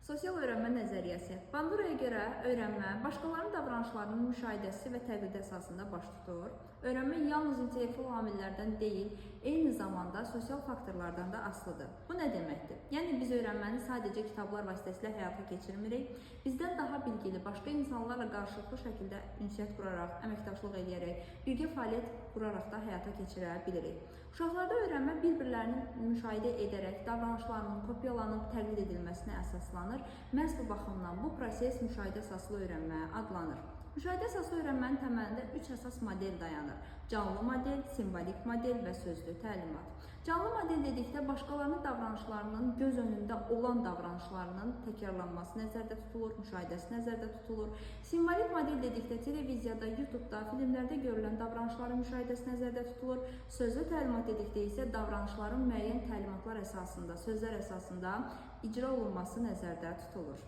Sosial öyrənmə nəzəriyyəsi. Banduraya görə öyrənmə başqalarının davranışlarının müşahidəsi və təqlidi əsasında baş tutur. Öyrənmə yalnız intellektual amillərdən deyil, eyni zamanda sosial faktorlardan da asılıdır. Bu nə deməkdir? Yəni biz öyrənməni sadəcə kitablar vasitəsilə həyata keçirmirik. Bizdən daha bilgili başqa insanlarla qarşılıqlı şəkildə ünsiyyət quraraq, əməkdaşlıq edərək, birgə fəaliyyət quraraq da həyata keçirə bilirik. Uşaqlarda öyrənmə bir-birlərini müşahidə edərək davranışlarının kopyalanıb təqlid edilməsinə əsaslanır. Məhz bu baxımdan bu proses müşahidə əsaslı öyrənmə adlanır. Müşahidə əsaslı öyrənmənin təməlində 3 əsas model dayanır. Canlı model, simvolik model və sözlü təlimat. Canlı model dedikdə başqalarının davranışlarının göz önündə olan davranışlarının təkrarlanması nəzərdə tutulur, müşahidəsi nəzərdə tutulur. Simvolik model dedikdə televiziyada, YouTube-da, filmlərdə görülən davranışların müşahidəsi nəzərdə tutulur. Sözlü təlimat dedikdə isə davranışların müəyyən təlimatlar əsasında, sözlər əsasında icra olunması nəzərdə tutulur.